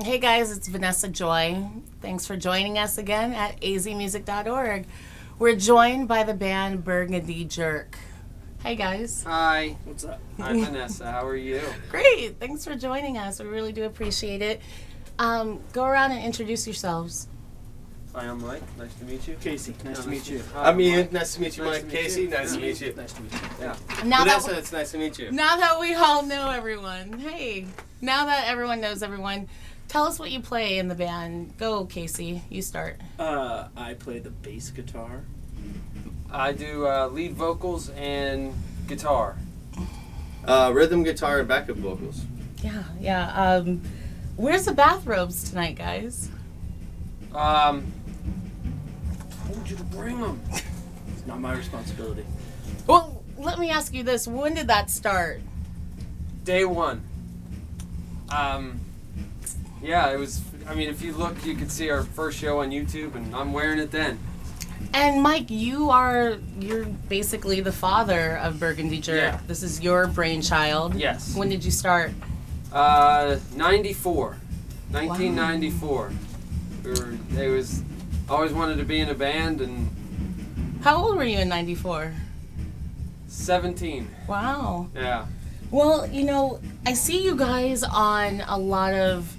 Hey guys, it's Vanessa Joy. Thanks for joining us again at AzMusic.org. We're joined by the band Burgandy Jurk. Hey guys. Hi. What's up? Hi, Vanessa. How are you? Great. Thanks for joining us. We really do appreciate it. Go around and introduce yourselves. Hi, I'm Mike. Nice to meet you. Casey, nice to meet you. Hi, I'm Ian. Nice to meet you, Nice Mike. to meet Casey, you. nice to meet you. Nice to meet you. Yeah. Now Vanessa, it's nice to meet you. now that we all know everyone, hey, now that everyone knows everyone, tell us what you play in the band. Go, Casey. You start. I play the bass guitar. I do lead vocals and guitar. Rhythm guitar and backup vocals. Yeah. Where's the bathrobes tonight, guys? Told you to bring them. It's not my responsibility. Well, let me ask you this. When did that start? Day one. Yeah, it was. I mean, if you look, you could see our first show on YouTube, and I'm wearing it then. And Mike, you're basically the father of Burgandy Jurk. Yeah. This is your brainchild. Yes. When did you start? 94. 1994. It was. Always wanted to be in a band, and How old were you in 94? 17. Wow. Yeah. Well, I see you guys on a lot of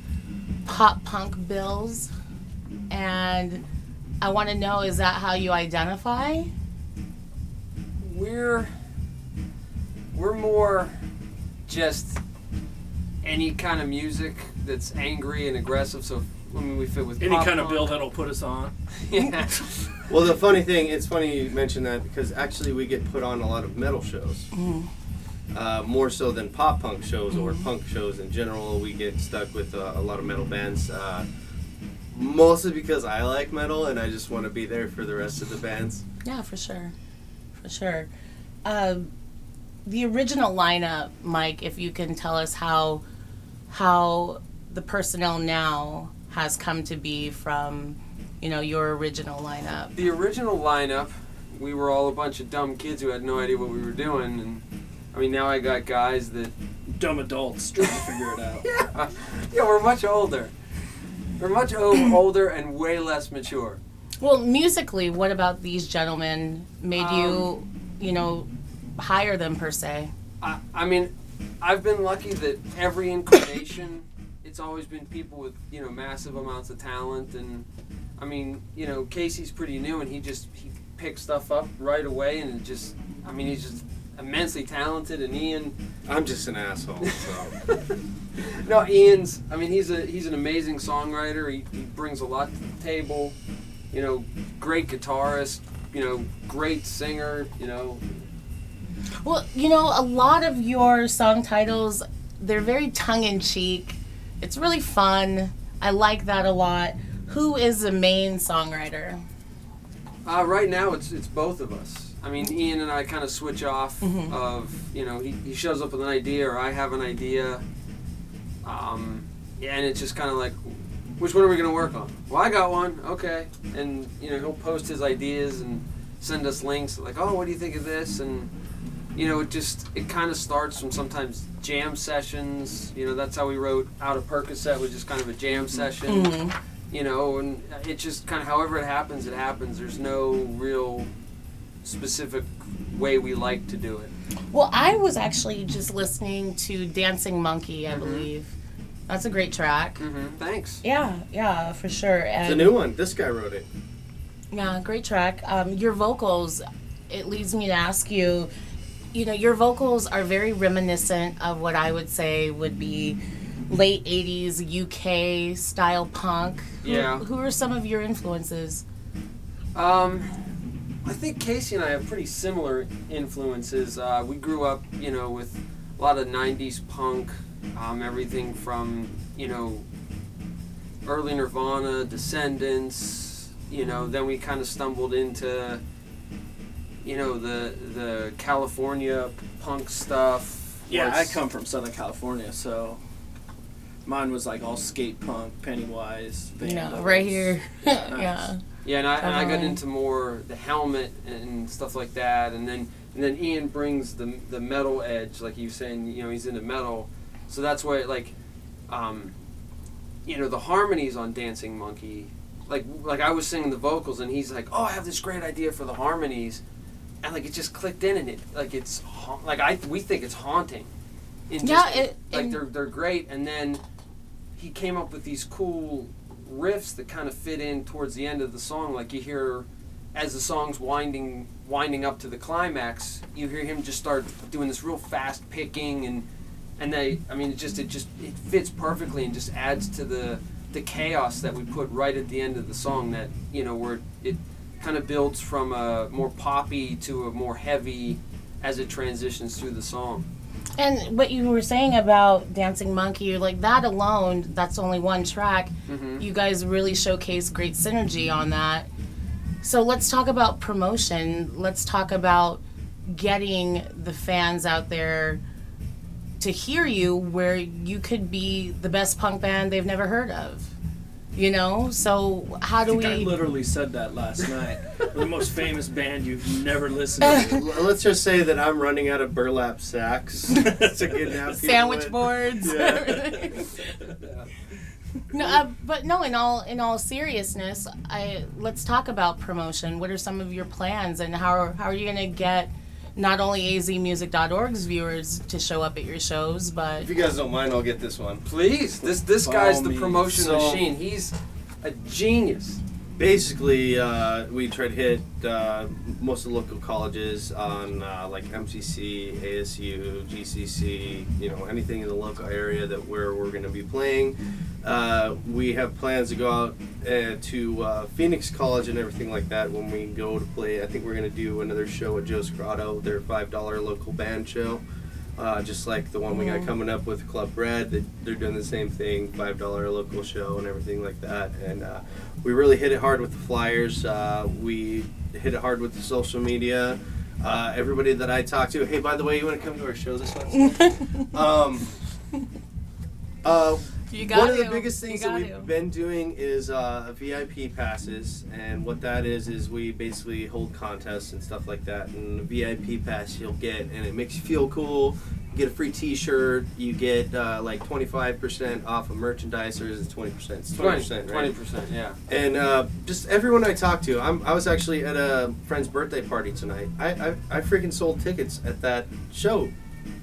pop punk bills, and I want to know, is that how you identify? We're more just any kind of music that's angry and aggressive. So I mean, we fit with Any pop kind of punk. bill that'll put us on. Yeah. Well, the funny thing, it's funny you mentioned that because actually we get put on a lot of metal shows. More so than pop punk shows or punk shows in general. We get stuck with a lot of metal bands. Mostly because I like metal and I just want to be there for the rest of the bands. Yeah, for sure. For sure. The original lineup, Mike, if you can tell us how the personnel now has come to be from, your original lineup. The original lineup, we were all a bunch of dumb kids who had no idea what we were doing, and I mean now I got guys that Dumb adults trying to figure it out. yeah, we're much older. We're much older and way less mature. Well, musically, what about these gentlemen made you, hire them per se? I mean, I've been lucky that every incarnation, it's always been people with, massive amounts of talent. And, I mean, Casey's pretty new and he picks stuff up right away. And he's just immensely talented. And Ian... I'm just an asshole, so. No, Ian's, he's an amazing songwriter. He brings a lot to the table. Great guitarist, great singer, Well, a lot of your song titles, they're very tongue-in-cheek. It's really fun. I like that a lot. Who is the main songwriter? Right now, it's both of us. I mean, Ian and I kind of switch off of, he shows up with an idea or I have an idea. And it's just kind of like, which one are we going to work on? Well, I got one. Okay. And, he'll post his ideas and send us links like, oh, what do you think of this? And, it kind of starts from sometimes jam sessions. That's how we wrote Out of Percocet, was just kind of a jam session. And it just kind of, however it happens, it happens. There's no real specific way we like to do it. Well, I was actually just listening to Dancing Monkey, I believe. That's a great track. Thanks. Yeah, for sure. And It's a new one. This guy wrote it. yeah, great track. Your vocals, it leads me to ask you, your vocals are very reminiscent of what I would say would be late 80s UK style punk. Yeah. Who are some of your influences? I think Casey and I have pretty similar influences. We grew up, with a lot of 90s punk, everything from, early Nirvana, Descendants, then we kind of stumbled into, the California punk stuff. Yeah, I come from Southern California, so mine was like all skate punk, Pennywise, Vandals. Right here. Yeah, nice. Yeah. Yeah, and I got Definitely. into more the Helmet and stuff like that, and then Ian brings the metal edge, like you were saying, he's into metal, so that's why the harmonies on Dancing Monkey, like I was singing the vocals, and he's like, "Oh, I have this great idea for the harmonies," and like it just clicked in, and it like it's we think it's haunting. They're great, and then he came up with these cool riffs that kind of fit in towards the end of the song. Like you hear, as the song's winding up to the climax, you hear him just start doing this real fast picking, and it fits perfectly and just adds to the chaos that we put right at the end of the song. That where it kind of builds from a more poppy to a more heavy as it transitions through the song. And what you were saying about Dancing Monkey, like that alone, that's only one track. Mm-hmm. You guys really showcase great synergy on that. So let's talk about promotion. Let's talk about getting the fans out there to hear you, where you could be the best punk band they've never heard of. So how do we... I literally said that last night. We're the most famous band you've never listened to. Let's just say that I'm running out of burlap sacks to get now sandwich boards. Yeah. No, in all seriousness, let's talk about promotion. What are some of your plans, and how are you going to get not only AzMusic.org's viewers to show up at your shows, but... If you guys don't mind, I'll get this one. Please. This guy's the promotion machine. He's a genius. Basically, we try to hit most of the local colleges on like MCC, ASU, GCC, anything in the local area where we're going to be playing. We have plans to go out to Phoenix College and everything like that when we go to play. I think we're going to do another show at Joe's Grotto, their $5 local band show. Just like the one we got coming up with Club Red. They're doing the same thing, $5 local show and everything like that. And we really hit it hard with the flyers. We hit it hard with the social media. Everybody that I talk to, hey, by the way, you want to come to our show this Wednesday? One of the biggest things that we've been doing is VIP passes, and what that is we basically hold contests and stuff like that, and the VIP pass you'll get, and it makes you feel cool. You get a free t-shirt, you get like 25% off of merchandise, or is it 20%? It's 20%, right? 20%, yeah. And just everyone I talk to, I was actually at a friend's birthday party tonight. I freaking sold tickets at that show,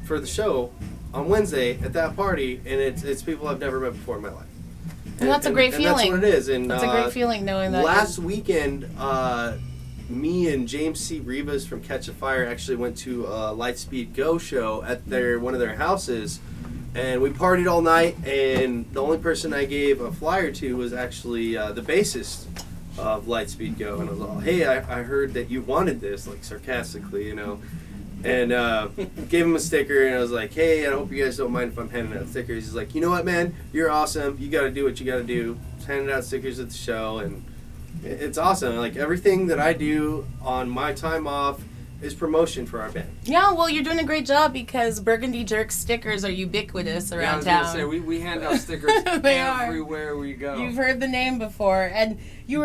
for the show, on Wednesday at that party, and it's people I've never met before in my life. And that's a great feeling. That's what it is. And that's a great feeling knowing that. Last weekend, me and James C. Rivas from Catch a Fire actually went to a Lightspeed Go show at one of their houses, and we partied all night. And the only person I gave a flyer to was actually the bassist of Lightspeed Go, and I was all, "Hey, I heard that you wanted this," like sarcastically, And gave him a sticker, and I was like, "Hey, I hope you guys don't mind if I'm handing out stickers." He's like, "You know what, man? You're awesome. You got to do what you got to do." Just handing out stickers at the show, and it's awesome. Like, everything that I do on my time off is promotion for our band. Yeah, well, you're doing a great job, because Burgandy Jurk stickers are ubiquitous around town. I was going to say, we hand out stickers everywhere we go. You've heard the name before, and you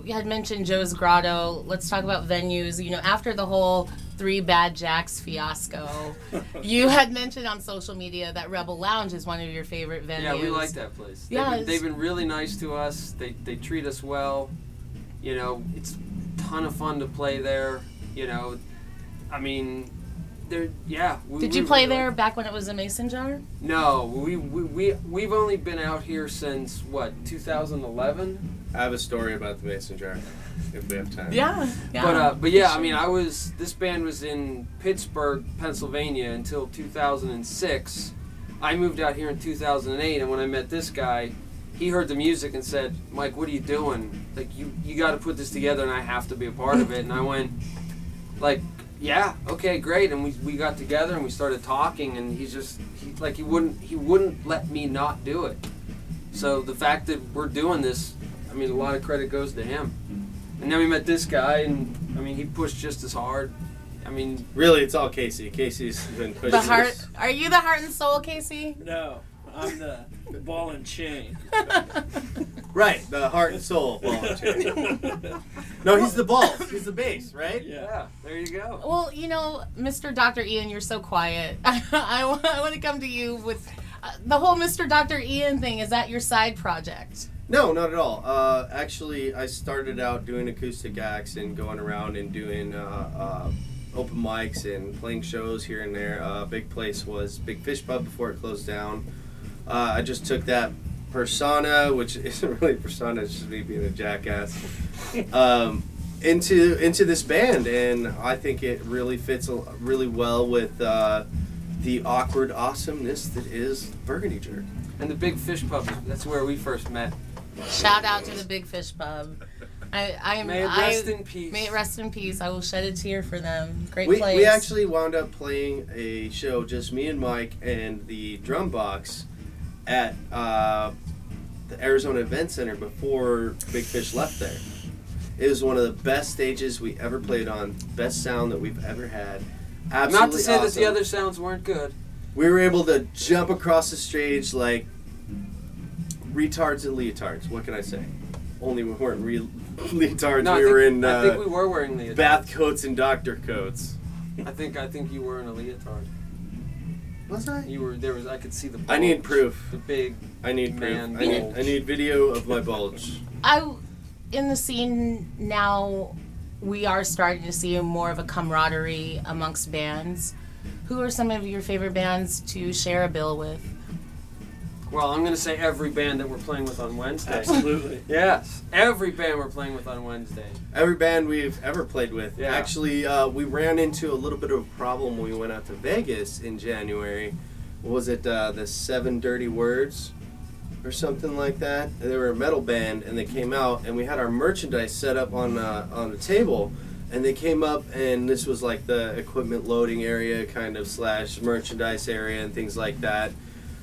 had mentioned Joe's Grotto. Let's talk about venues. After the whole 3 Bad Jacks fiasco, you had mentioned on social media that Rebel Lounge is one of your favorite venues. Yeah, we like that place. Yeah, they've been really nice to us. They treat us well. It's a ton of fun to play there. I mean, Did you play there back when it was a mason jar? No, we've only been out here since 2011. I have a story about the mason jar, if we have time. Yeah. But yeah, I mean, this band was in Pittsburgh, Pennsylvania until 2006. I moved out here in 2008, and when I met this guy, he heard the music and said, "Mike, what are you doing? Like, you got to put this together, and I have to be a part of it." And I went, like, "Yeah, okay, great." And we got together and we started talking, and he wouldn't let me not do it. So the fact that we're doing this, I mean, a lot of credit goes to him. And then we met this guy, and I mean, he pushed just as hard. I mean, really, it's all Casey. Casey's been pushing. The heart. Are you the heart and soul, Casey? No, I'm the ball and chain. Right, the heart and soul ball and chain. No, he's the balls. He's the bass, right? Yeah, there you go. Well, Mr. Dr. Ian, you're so quiet. I want to come to you with the whole Mr. Dr. Ian thing, is that your side project? No, not at all. Actually, I started out doing acoustic acts and going around and doing open mics and playing shows here and there. Big place was Big Fish Pub before it closed down. I just took that persona, which isn't really a persona, it's just me being a jackass, into this band, and I think it really fits really well with the awkward awesomeness that is Burgandy Jurk. And the Big Fish Pub, that's where we first met. Shout out to the Big Fish Pub. May it rest in peace. May it rest in peace. I will shed a tear for them. Great We place. actually wound up playing a show, just me and Mike and the drum box, at the Arizona Event Center before Big Fish left there. It was one of the best stages we ever played on, best sound that we've ever had. Absolutely Not to say awesome. that the other sounds weren't good. We were able to jump across the stage like retards and leotards. What can I say? Only we weren't leotards. No, we were in I think we were wearing leotards. bath coats and doctor coats. I think you were in a leotard. Was I? You were. There was. I could see the bulge. I need proof. The big. I need proof. Man I need video of my bulge. In the scene now, we are starting to see more of a camaraderie amongst bands. Who are some of your favorite bands to share a bill with? Well, I'm going to say every band that we're playing with on Wednesday. Absolutely. Yes, every band we're playing with on Wednesday. Every band we've ever played with. Yeah. Actually, we ran into a little bit of a problem when we went out to Vegas in January. What was it? The 7 Dirty Words or something like that. And they were a metal band, and they came out, and we had our merchandise set up on the table. And they came up, and this was like the equipment loading area kind of / merchandise area and things like that.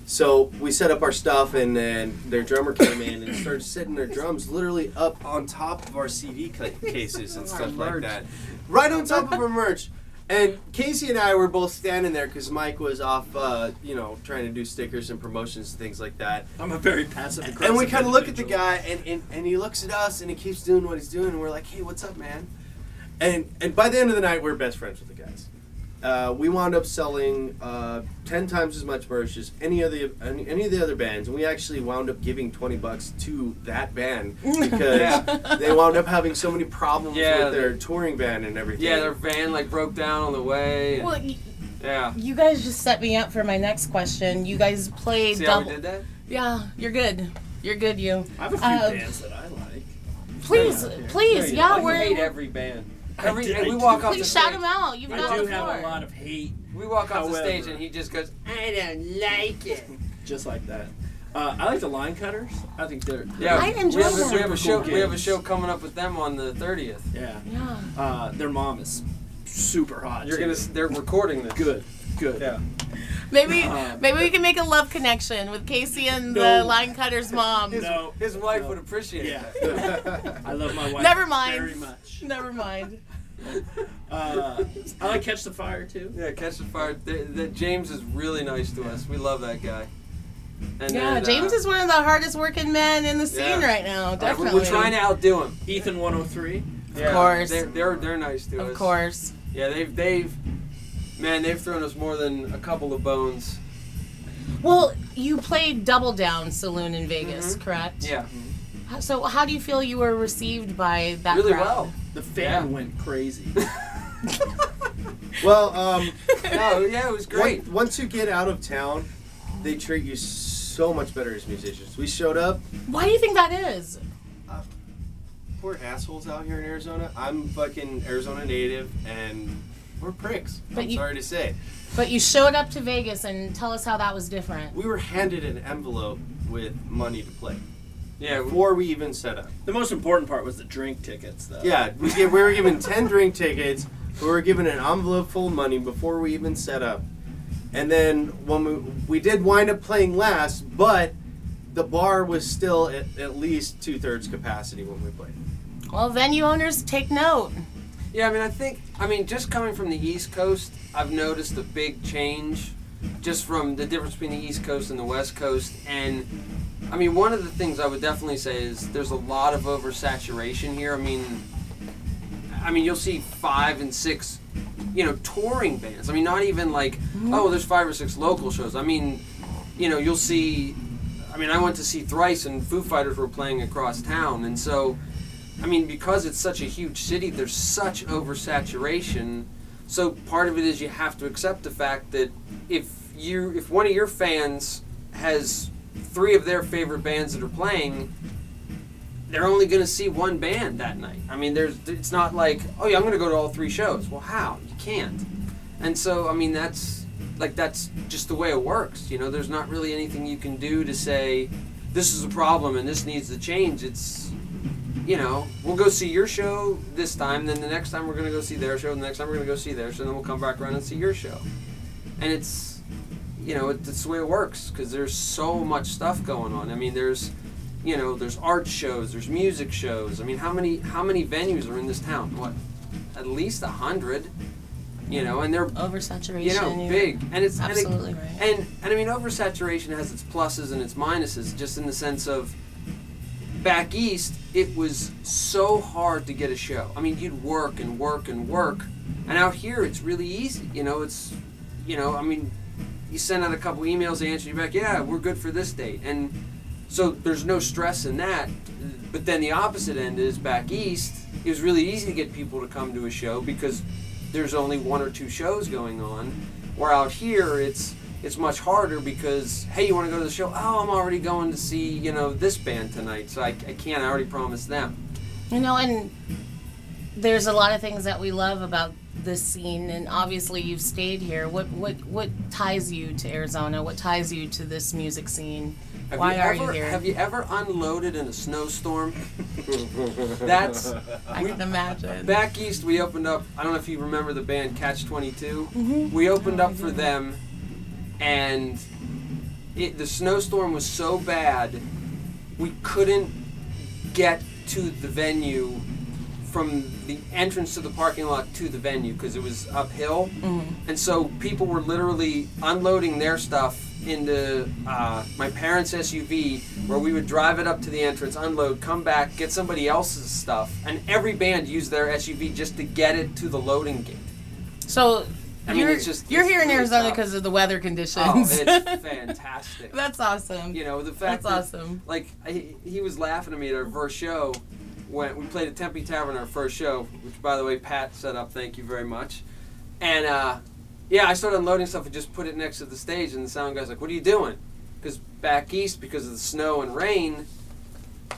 So we set up our stuff, and then their drummer came in and started setting their drums literally up on top of our CD cases and stuff like that. Right on top of our merch. And Casey and I were both standing there because Mike was off, trying to do stickers and promotions and things like that. I'm a very passive aggressive And we kind of look at the individual. guy, and he looks at us, and he keeps doing what he's doing, and we're like, hey, what's up, man? And by the end of the night, we're best friends with the guys. We wound up selling 10 times as much merch as any of the other bands, and we actually wound up giving $20 to that band because they wound up having so many problems with their touring van and everything. Yeah, their van broke down on the way. Well, Yeah. you guys just set me up for my next question. You guys played See how double. we did that? Yeah, you're good. You're good, you. I have a few bands that I like. Please, yeah, We we're. hate every band. I We do. walk off the Please stage. shout them out. You've got I do the have floor. a lot of hate. We walk off the However- stage and he just goes, I don't like it. Just like that. I like the Line Cutters. I think they're Yeah, I enjoy we have, them. we have a show. Super cool We have a gigs. show coming up with them on the 30th. Yeah. Yeah. Their mom is super hot. too. They're recording this. Good. Yeah. Maybe we can make a love connection with Casey and the No. Line Cutter's mom. No. His wife No. would appreciate Yeah. that. I love my wife Never mind. very much. Never mind. I like Catch the Fire too. Yeah, Catch the Fire. James is really nice to us. We love that guy. And Yeah, then, James is one of the hardest working men in the scene Yeah. right now. we're Definitely. trying to outdo him. Ethan 103. Yeah, course. They're nice to us. Of course. Yeah, they've thrown us more than a couple of bones. Well, you played Double Down Saloon in Vegas, Mhm. correct? Yeah. So how do you feel you were received by that Really crowd? well. The fan Yeah. went crazy. Well, No, yeah, it was great. once you get out of town, they treat you so much better as musicians. We showed up. Why do you think that is? Poor assholes out here in Arizona. I'm fucking Arizona native, and we're pricks. But I'm you- sorry to say. But you showed up to Vegas, and tell us how that was different. We were handed an envelope with money to play Yeah, before we even set up. The most important part was the drink tickets, though. Yeah, we were given 10 drink tickets. We were given an envelope full of money before we even set up. And then when we did wind up playing last, but the bar was still at least 2/3 capacity when we played. Well, venue owners, take note. Yeah, I mean, just coming from the East Coast, I've noticed a big change just from the difference between the East Coast and the West Coast. And, I mean, one of the things I would definitely say is there's a lot of oversaturation here. I mean, you'll see 5 and 6, touring bands. I mean, not even like, oh, there's 5 or 6 local shows. I mean, you'll see. I mean, I went to see Thrice, and Foo Fighters were playing across town, and so, I mean, because it's such a huge city, there's such oversaturation. So part of it is you have to accept the fact that if one of your fans has 3 of their favorite bands that are playing, they're only going to see one band that night. I mean, it's not like, oh yeah, I'm going to go to all 3 shows. Well, how? You can't. And so, I mean, that's just the way it works. There's not really anything you can do to say, this is a problem and this needs to change. It's, we'll go see your show this time, then the next time we're going to go see their show, and the next time we're going to go see their show, and then we'll come back around and see your show. And it's, it's the way it works, because there's so much stuff going on. I mean, there's art shows, there's music shows. I mean, how many venues are in this town? What, at least 100? And they're oversaturation. Big, and it's absolutely right. And I mean, oversaturation has its pluses and its minuses, just in the sense of, back east, it was so hard to get a show. I mean, you'd work and work and work, and out here it's really easy. It's, I mean, you send out a couple emails, they answer you back, yeah, we're good for this date, and so there's no stress in that. But then the opposite end is, back east, it was really easy to get people to come to a show because there's only 1 or 2 shows going on. Where out here, it's much harder because, hey, you want to go to the show? Oh, I'm already going to see, this band tonight, so I can't. I already promised them. And there's a lot of things that we love about this scene, and obviously you've stayed here. What ties you to Arizona? What ties you to this music scene? Why are you here? Have you ever unloaded in a snowstorm? I can imagine. Back east, we opened up, I don't know if you remember the band Catch 22. Mm-hmm. We opened up for them, and the snowstorm was so bad, we couldn't get to the venue from the entrance to the parking lot to the venue because it was uphill. Mm-hmm. And so people were literally unloading their stuff into my parents' SUV, where we would drive it up to the entrance, unload, come back, get somebody else's stuff, and every band used their SUV just to get it to the loading gate. So you're here in really Arizona tough because of the weather conditions. Oh, it's fantastic. That's awesome. The fact that's that, awesome. Like, he was laughing at me at our first show when we played at Tempe Tavern, our first show, which, by the way, Pat set up. Thank you very much. And I started unloading stuff and just put it next to the stage, and the sound guy's like, "What are you doing?" Because back east, because of the snow and rain,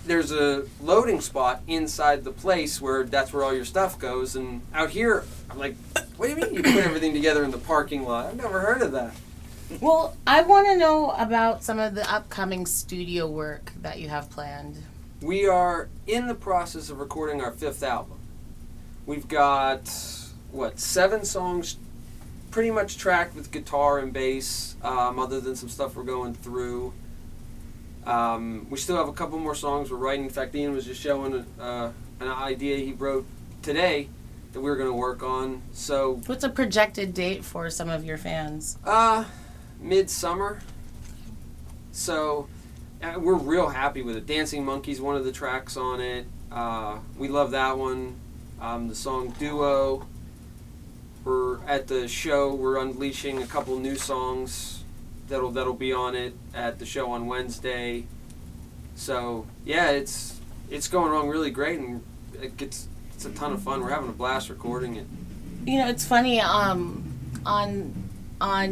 there's a loading spot inside the place that's where all your stuff goes. And out here, I'm like, "What do you mean you put everything together in the parking lot? I've never heard of that." Well, I want to know about some of the upcoming studio work that you have planned. We are in the process of recording our 5th album. We've got, 7 songs pretty much tracked with guitar and bass, other than some stuff we're going through. We still have a couple more songs we're writing. In fact, Ian was just showing an idea he wrote today that we were going to work on. So, what's a projected date for some of your fans? Midsummer. So, we're real happy with it. Dancing Monkey's one of the tracks on it. We love that one. The song Duo. We're at the show. We're unleashing a couple new songs that'll be on it at the show on Wednesday. So yeah, it's going along really great, and it's a ton of fun. We're having a blast recording it. It's funny. On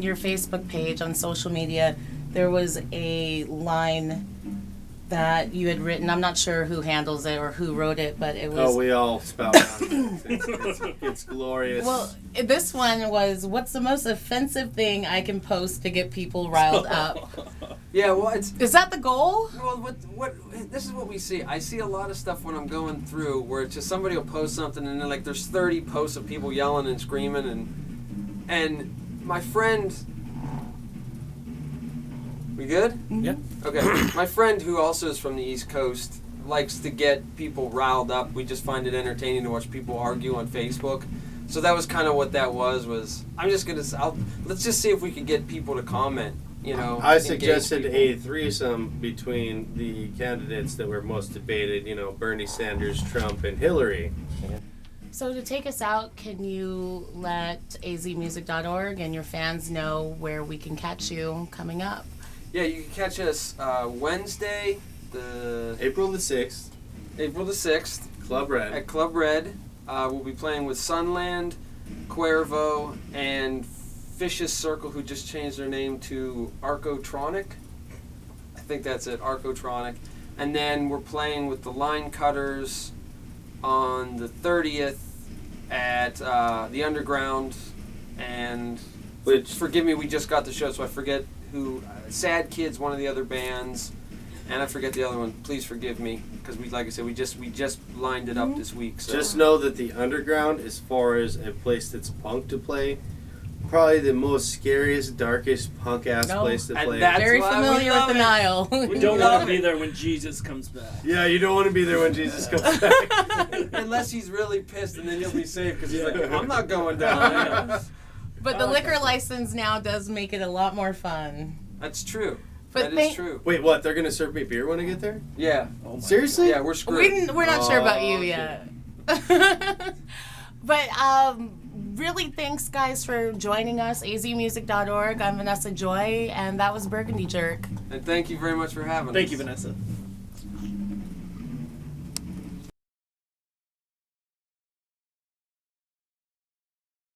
your Facebook page, on social media, there was a line that you had written. I'm not sure who handles it or who wrote it, but it was... Oh, we all spell it. It's glorious. Well, this one was, what's the most offensive thing I can post to get people riled up? Yeah, well, Is that the goal? Well, what this is what we see. I see a lot of stuff when I'm going through where it's just somebody will post something and then, like, there's 30 posts of people yelling and screaming, and my friend... We good? Yeah. Okay. My friend, who also is from the East Coast, likes to get people riled up. We just find it entertaining to watch people argue on Facebook. So that was kind of what that was I'm just going to... Let's just see if we can get people to comment, I suggested a threesome between the candidates that were most debated, Bernie Sanders, Trump, and Hillary. So to take us out, can you let AzMusic.org and your fans know where we can catch you coming up? Yeah, you can catch us Wednesday, April the 6th, April the 6th, Club Red. at Club Red. We'll be playing with Sunland, Cuervo, and Fish's Circle, who just changed their name to Arcotronic. I think that's it, Arcotronic. And then we're playing with the Line Cutters on the 30th at the Underground. And forgive me, we just got the show, so I forget who. Sad Kids, one of the other bands, and I forget the other one. Please forgive me, because like I said, we just lined it up this week. So. Just know that the Underground, as far as a place that's punk to play, probably the most scariest, darkest punk ass place to play. Very familiar with the Nile. We don't want to be there when Jesus comes back. Yeah, you don't want to be there when Jesus comes back. Unless he's really pissed, and then he'll be safe, because he's like, I'm not going down there. But the liquor license now does make it a lot more fun. That's true. But that is true. Wait, what? They're gonna serve me beer when I get there? Yeah. Oh my Seriously? Yeah, we're screwed. We're not sure about you shit. yet. But really, thanks, guys, for joining us. AzMusic.org. I'm Vanessa Joy, and that was Burgandy Jurk. And thank you very much for having us. Thank you, Vanessa.